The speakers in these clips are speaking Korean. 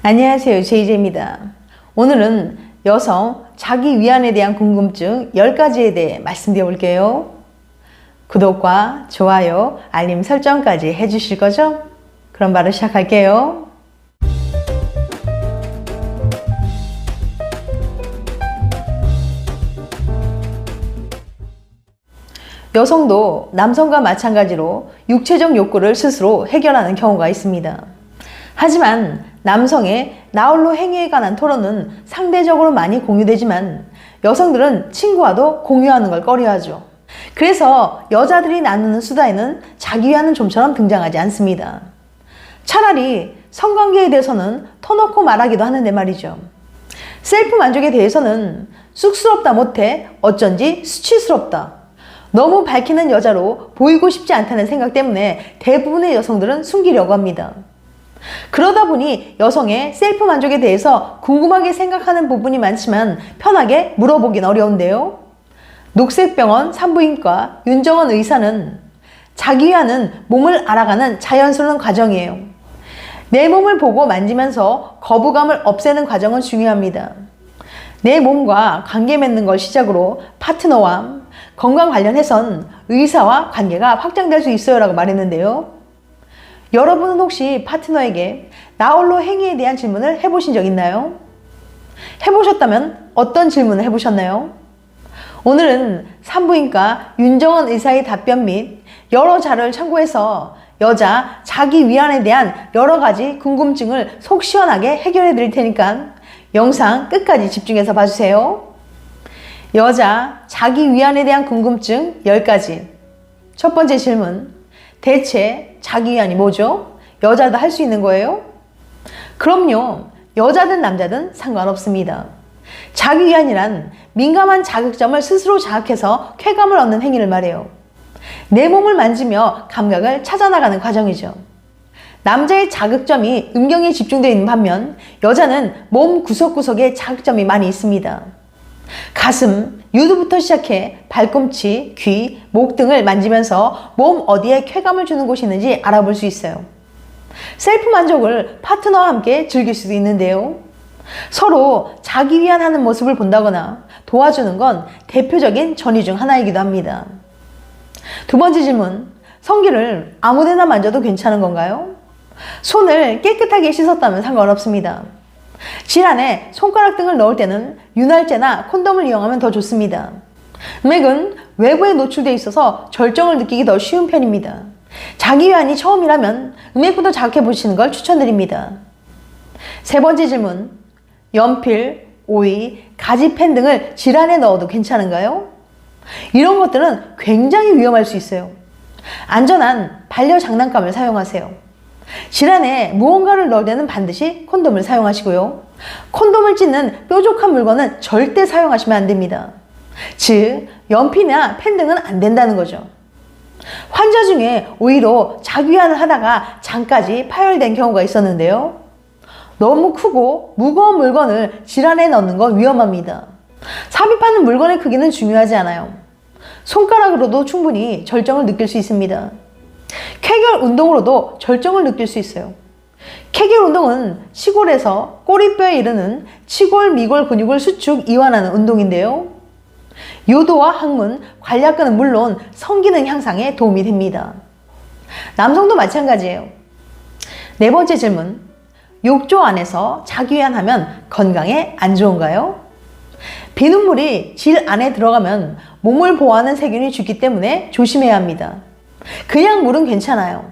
안녕하세요. 제이제입니다. 오늘은 여성 자기 위안에 대한 궁금증 10가지에 대해 말씀드려 볼게요. 구독과 좋아요, 알림 설정까지 해주실 거죠? 그럼 바로 시작할게요. 여성도 남성과 마찬가지로 육체적 욕구를 스스로 해결하는 경우가 있습니다. 하지만 남성의 나홀로 행위에 관한 토론은 상대적으로 많이 공유되지만 여성들은 친구와도 공유하는 걸 꺼려하죠. 그래서 여자들이 나누는 수다에는 자기 위안은 좀처럼 등장하지 않습니다. 차라리 성관계에 대해서는 터놓고 말하기도 하는데 말이죠. 셀프 만족에 대해서는 쑥스럽다 못해 어쩐지 수치스럽다. 너무 밝히는 여자로 보이고 싶지 않다는 생각 때문에 대부분의 여성들은 숨기려고 합니다. 그러다 보니 여성의 셀프 만족에 대해서 궁금하게 생각하는 부분이 많지만 편하게 물어보긴 어려운데요. 녹색병원 산부인과 윤정원 의사는 자기 위안은 몸을 알아가는 자연스러운 과정이에요. 내 몸을 보고 만지면서 거부감을 없애는 과정은 중요합니다. 내 몸과 관계 맺는 걸 시작으로 파트너와 건강 관련해선 의사와 관계가 확장될 수 있어요 라고 말했는데요. 여러분은 혹시 파트너에게 나홀로 행위에 대한 질문을 해보신 적 있나요? 해보셨다면 어떤 질문을 해보셨나요? 오늘은 산부인과 윤정원 의사의 답변 및 여러 자료를 참고해서 여자 자기 위안에 대한 여러 가지 궁금증을 속 시원하게 해결해 드릴 테니까 영상 끝까지 집중해서 봐주세요. 여자 자기 위안에 대한 궁금증 10가지. 첫 번째 질문. 대체 자기 위안이 뭐죠? 여자도 할 수 있는 거예요? 그럼요. 여자든 남자든 상관없습니다. 자기 위안이란 민감한 자극점을 스스로 자극해서 쾌감을 얻는 행위를 말해요. 내 몸을 만지며 감각을 찾아나가는 과정이죠. 남자의 자극점이 음경에 집중되어 있는 반면 여자는 몸 구석구석에 자극점이 많이 있습니다. 가슴, 유두부터 시작해 발꿈치, 귀, 목 등을 만지면서 몸 어디에 쾌감을 주는 곳이 있는지 알아볼 수 있어요. 셀프 만족을 파트너와 함께 즐길 수도 있는데요. 서로 자기 위안하는 모습을 본다거나 도와주는 건 대표적인 전위 중 하나이기도 합니다. 두 번째 질문. 성기를 아무데나 만져도 괜찮은 건가요? 손을 깨끗하게 씻었다면 상관없습니다. 질환에 손가락 등을 넣을 때는 윤활제나 콘돔을 이용하면 더 좋습니다. 음액은 외부에 노출되어 있어서 절정을 느끼기 더 쉬운 편입니다. 자기 위안이 처음이라면 음액부터 자극해 보시는 걸 추천드립니다. 세 번째 질문. 연필, 오이, 가지펜 등을 질환에 넣어도 괜찮은가요? 이런 것들은 굉장히 위험할 수 있어요. 안전한 반려장난감을 사용하세요. 질환에 무언가를 넣을 때는 반드시 콘돔을 사용하시고요. 콘돔을 찢는 뾰족한 물건은 절대 사용하시면 안 됩니다. 즉, 연필이나 펜 등은 안 된다는 거죠. 환자 중에 오히려 자기 위안을 하다가 장까지 파열된 경우가 있었는데요. 너무 크고 무거운 물건을 질환에 넣는 건 위험합니다. 삽입하는 물건의 크기는 중요하지 않아요. 손가락으로도 충분히 절정을 느낄 수 있습니다. 쾌결 운동으로도 절정을 느낄 수 있어요. 쾌결 운동은 치골에서 꼬리뼈에 이르는 치골, 미골 근육을 수축, 이완하는 운동인데요. 요도와 항문, 관략근은 물론 성기능 향상에 도움이 됩니다. 남성도 마찬가지예요. 네 번째 질문. 욕조 안에서 자기 위안하면 건강에 안 좋은가요? 비눗물이 질 안에 들어가면 몸을 보호하는 세균이 죽기 때문에 조심해야 합니다. 그냥 물은 괜찮아요.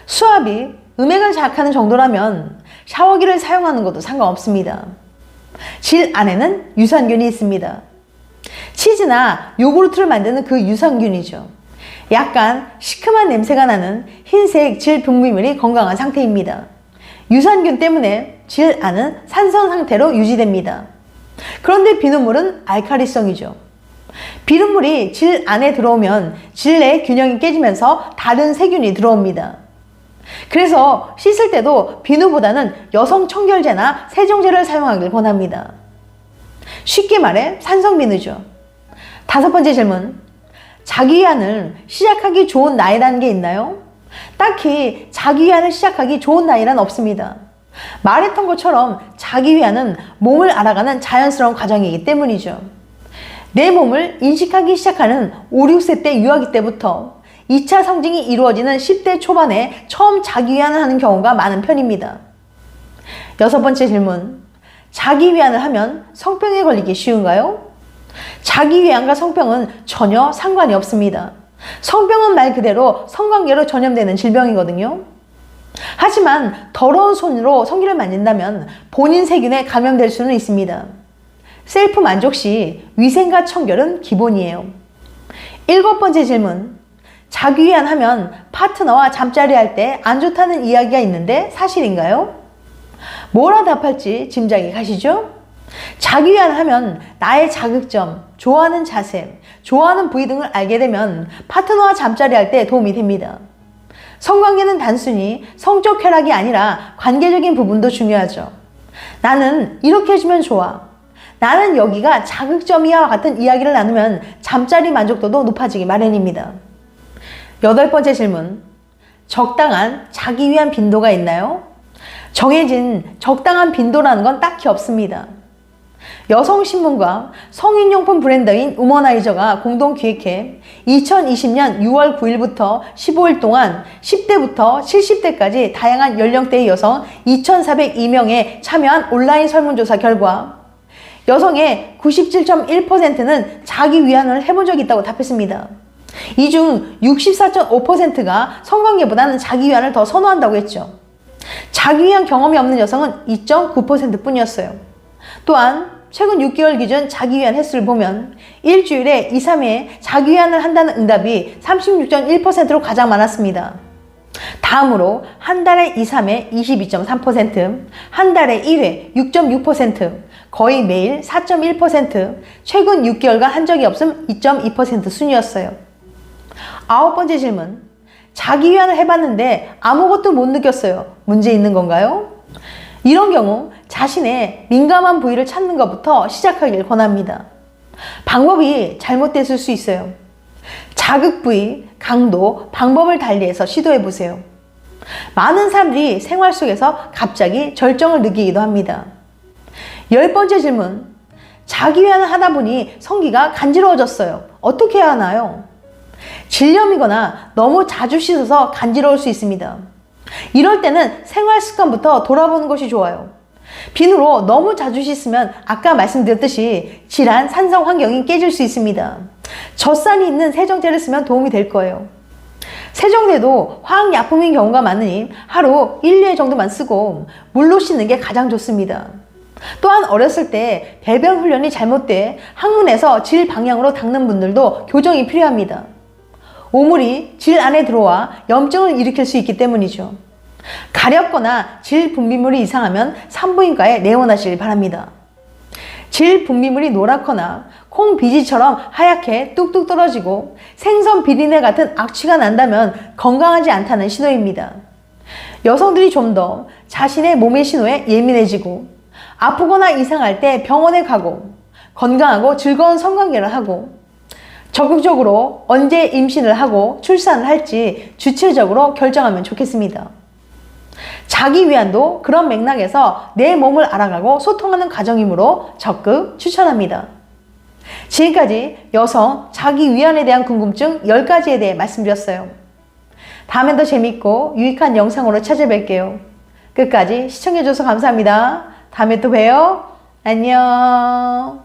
수압이 음액을 자극하는 정도라면 샤워기를 사용하는 것도 상관없습니다. 질 안에는 유산균이 있습니다. 치즈나 요구르트를 만드는 그 유산균이죠. 약간 시큼한 냄새가 나는 흰색 질 분비물이 건강한 상태입니다. 유산균 때문에 질 안은 산성 상태로 유지됩니다. 그런데 비눗물은 알칼리성이죠. 비눗물이 질 안에 들어오면 질 내의 균형이 깨지면서 다른 세균이 들어옵니다. 그래서 씻을 때도 비누보다는 여성 청결제나 세정제를 사용하길 권합니다. 쉽게 말해 산성비누죠. 다섯 번째 질문. 자기 위안을 시작하기 좋은 나이라는 게 있나요? 딱히 자기 위안을 시작하기 좋은 나이란 없습니다. 말했던 것처럼 자기 위안은 몸을 알아가는 자연스러운 과정이기 때문이죠. 내 몸을 인식하기 시작하는 5, 6세 때 유아기 때부터 2차 성징이 이루어지는 10대 초반에 처음 자기 위안을 하는 경우가 많은 편입니다. 6번째 질문. 자기 위안을 하면 성병에 걸리기 쉬운가요? 자기 위안과 성병은 전혀 상관이 없습니다. 성병은 말 그대로 성관계로 전염되는 질병이거든요. 하지만 더러운 손으로 성기를 만진다면 본인 세균에 감염될 수는 있습니다. 셀프 만족 시 위생과 청결은 기본이에요. 7번째 질문. 자기 위안하면 파트너와 잠자리 할 때 안 좋다는 이야기가 있는데 사실인가요? 뭐라 답할지 짐작이 가시죠? 자기 위안하면 나의 자극점, 좋아하는 자세, 좋아하는 부위 등을 알게 되면 파트너와 잠자리 할 때 도움이 됩니다. 성관계는 단순히 성적 쾌락이 아니라 관계적인 부분도 중요하죠. 나는 이렇게 해주면 좋아. 나는 여기가 자극점이야 같은 이야기를 나누면 잠자리 만족도도 높아지기 마련입니다. 8번째 질문. 적당한 자기 위안 빈도가 있나요? 정해진 적당한 빈도라는 건 딱히 없습니다. 여성신문과 성인용품 브랜드인 우머나이저가 공동 기획해 2020년 6월 9일부터 15일 동안 10대부터 70대까지 다양한 연령대의 여성 2,402명에 참여한 온라인 설문조사 결과 여성의 97.1%는 자기 위안을 해본 적이 있다고 답했습니다. 이 중 64.5%가 성관계보다는 자기 위안을 더 선호한다고 했죠. 자기 위안 경험이 없는 여성은 2.9% 뿐이었어요. 또한 최근 6개월 기준 자기 위안 횟수를 보면 일주일에 2, 3회 자기 위안을 한다는 응답이 36.1%로 가장 많았습니다. 다음으로 한 달에 2, 3회 22.3%, 한 달에 1회 6.6%, 거의 매일 4.1%, 최근 6개월간 한 적이 없음 2.2% 순이었어요. 9번째 질문. 자기 위안을 해봤는데 아무것도 못 느꼈어요. 문제 있는 건가요? 이런 경우 자신의 민감한 부위를 찾는 것부터 시작하길 권합니다. 방법이 잘못됐을 수 있어요. 자극 부위, 강도, 방법을 달리해서 시도해보세요. 많은 사람들이 생활 속에서 갑자기 절정을 느끼기도 합니다. 10번째 질문. 자기 위안을 하다 보니 성기가 간지러워졌어요. 어떻게 해야 하나요? 질염이거나 너무 자주 씻어서 간지러울 수 있습니다. 이럴 때는 생활 습관부터 돌아보는 것이 좋아요. 비누로 너무 자주 씻으면 아까 말씀드렸듯이 질환, 산성 환경이 깨질 수 있습니다. 젖산이 있는 세정제를 쓰면 도움이 될 거예요. 세정제도 화학약품인 경우가 많으니 하루 1, 2회 정도만 쓰고 물로 씻는 게 가장 좋습니다. 또한 어렸을 때 배변 훈련이 잘못돼 항문에서 질 방향으로 닦는 분들도 교정이 필요합니다. 오물이 질 안에 들어와 염증을 일으킬 수 있기 때문이죠. 가렵거나 질 분비물이 이상하면 산부인과에 내원하시길 바랍니다. 질 분비물이 노랗거나 콩 비지처럼 하얗게 뚝뚝 떨어지고 생선 비린내 같은 악취가 난다면 건강하지 않다는 신호입니다. 여성들이 좀 더 자신의 몸의 신호에 예민해지고 아프거나 이상할 때 병원에 가고 건강하고 즐거운 성관계를 하고 적극적으로 언제 임신을 하고 출산을 할지 주체적으로 결정하면 좋겠습니다. 자기 위안도 그런 맥락에서 내 몸을 알아가고 소통하는 과정이므로 적극 추천합니다. 지금까지 여성 자기 위안에 대한 궁금증 10가지에 대해 말씀드렸어요. 다음엔 더 재밌고 유익한 영상으로 찾아뵐게요. 끝까지 시청해줘서 감사합니다. 다음에 또 봬요. 안녕.